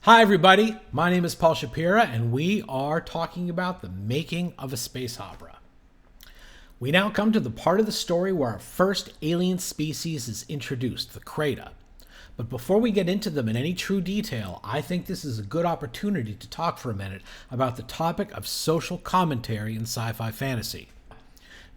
Hi, everybody. My name is Paul Shapira, and we are talking about the making of a space opera. We now come to the part of the story where our first alien species is introduced, the Krayt. But before we get into them in any true detail, I think this is a good opportunity to talk for a minute about the topic of social commentary in sci-fi fantasy.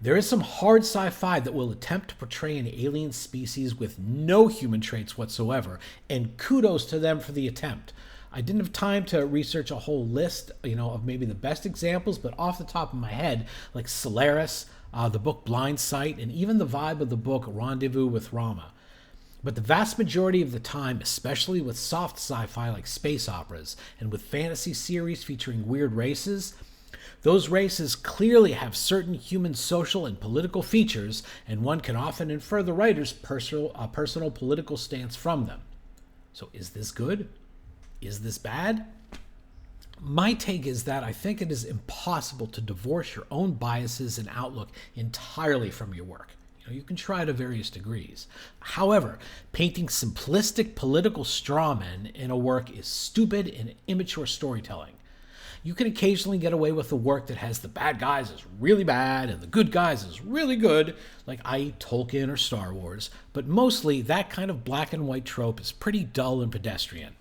There is some hard sci-fi that will attempt to portray an alien species with no human traits whatsoever, and kudos to them for the attempt. I didn't have time to research a whole list, of maybe the best examples, but off the top of my head, like Solaris, the book Blind Sight, and even the vibe of the book Rendezvous with Rama. But the vast majority of the time, especially with soft sci-fi like space operas, and with fantasy series featuring weird races, those races clearly have certain human social and political features, and one can often infer the writer's personal political stance from them. So is this good? Is this bad? My take is that I think it is impossible to divorce your own biases and outlook entirely from your work. You can try to various degrees. However, painting simplistic political strawmen in a work is stupid and immature storytelling. You can occasionally get away with a work that has the bad guys as really bad and the good guys as really good, like i.e. Tolkien or Star Wars, but mostly that kind of black and white trope is pretty dull and pedestrian.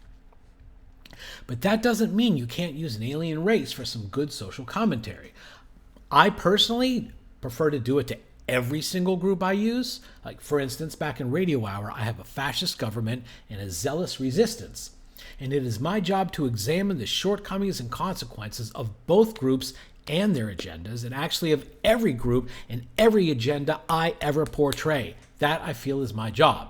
But that doesn't mean you can't use an alien race for some good social commentary. I personally prefer to do it to every single group I use. Like, for instance, back in Radio Hour, I have a fascist government and a zealous resistance. And it is my job to examine the shortcomings and consequences of both groups and their agendas, and actually of every group and every agenda I ever portray. That, I feel, is my job.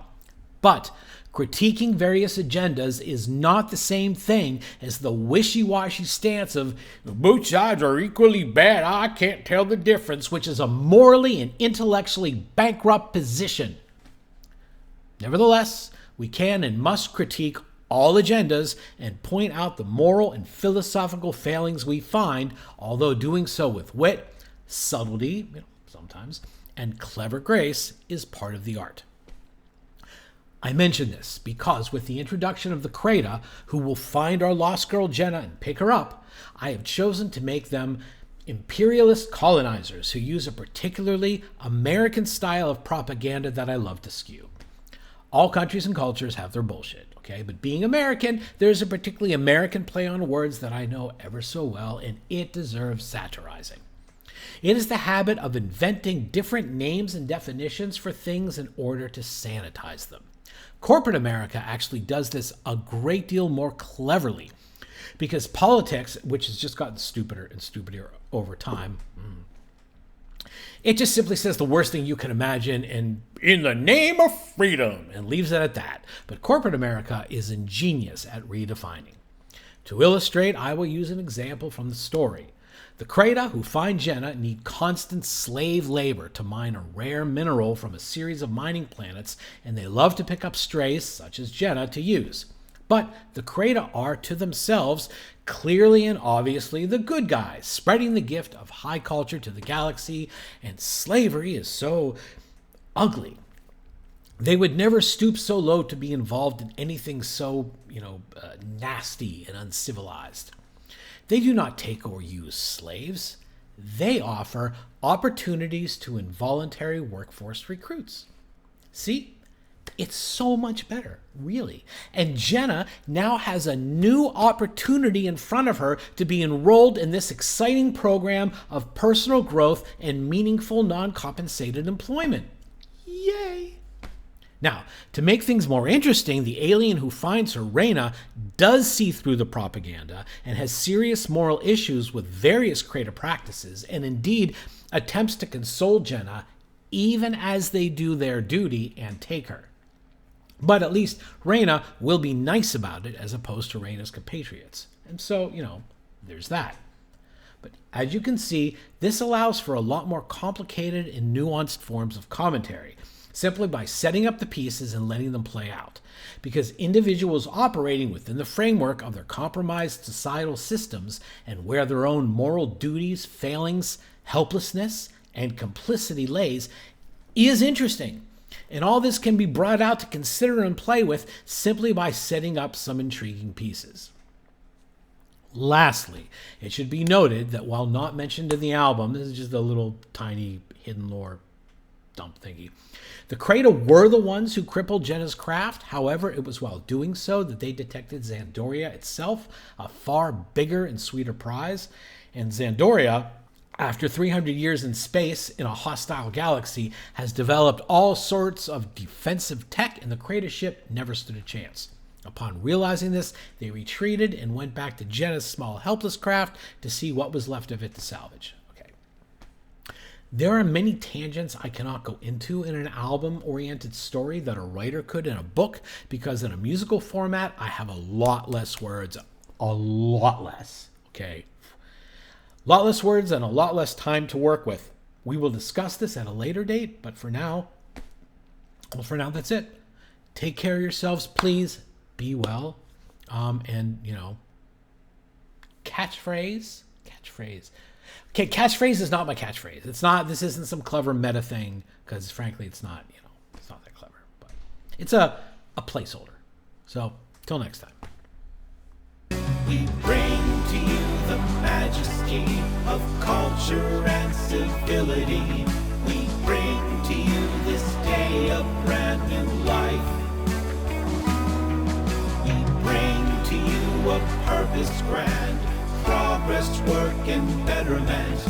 But critiquing various agendas is not the same thing as the wishy-washy stance of both sides are equally bad, I can't tell the difference, which is a morally and intellectually bankrupt position. Nevertheless, we can and must critique all agendas and point out the moral and philosophical failings we find, although doing so with wit, subtlety, sometimes, and clever grace is part of the art. I mention this because with the introduction of the Krayt, who will find our lost girl Jenna and pick her up, I have chosen to make them imperialist colonizers who use a particularly American style of propaganda that I love to skew. All countries and cultures have their bullshit, okay? But being American, there's a particularly American play on words that I know ever so well, and it deserves satirizing. It is the habit of inventing different names and definitions for things in order to sanitize them. Corporate America actually does this a great deal more cleverly, because politics, which has just gotten stupider and stupider over time, it just simply says the worst thing you can imagine and in the name of freedom and leaves it at that. But corporate America is ingenious at redefining. To illustrate, I will use an example from the story. The Krayt who find Jenna need constant slave labor to mine a rare mineral from a series of mining planets, and they love to pick up strays, such as Jenna, to use. But the Krayt are, to themselves, clearly and obviously the good guys, spreading the gift of high culture to the galaxy, and slavery is so ugly. They would never stoop so low to be involved in anything so, nasty and uncivilized. They do not take or use slaves. They offer opportunities to involuntary workforce recruits. See? It's so much better, really. And Jenna now has a new opportunity in front of her to be enrolled in this exciting program of personal growth and meaningful non-compensated employment. Yay! Now, to make things more interesting, the alien who finds her, Reyna, does see through the propaganda and has serious moral issues with various Krayt practices, and indeed attempts to console Jenna even as they do their duty and take her. But at least Reyna will be nice about it as opposed to Reyna's compatriots. And so, there's that. But as you can see, this allows for a lot more complicated and nuanced forms of commentary, simply by setting up the pieces and letting them play out. Because individuals operating within the framework of their compromised societal systems and where their own moral duties, failings, helplessness, and complicity lays is interesting. And all this can be brought out to consider and play with simply by setting up some intriguing pieces. Lastly, it should be noted that while not mentioned in the album, this is just a little tiny hidden lore dump thingy. The Krayt were the ones who crippled Jenna's craft. However, it was while doing so that they detected Xandoria itself, a far bigger and sweeter prize. And Xandoria, after 300 years in space in a hostile galaxy, has developed all sorts of defensive tech, and the Krayt ship never stood a chance. Upon realizing this, they retreated and went back to Jenna's small helpless craft to see what was left of it to salvage. There are many tangents I cannot go into in an album-oriented story that a writer could in a book, because in a musical format, I have a lot less words. A lot less, okay? A lot less words and a lot less time to work with. We will discuss this at a later date, but for now, that's it. Take care of yourselves, please. Be well. And, catchphrase. Okay, catchphrase is not my catchphrase. This isn't some clever meta thing, because frankly, it's not that clever. But it's a placeholder. So, till next time. We bring to you the majesty of culture and civility. We bring to you this day a brand new life. We bring to you a purpose grand, progress, work, and betterment.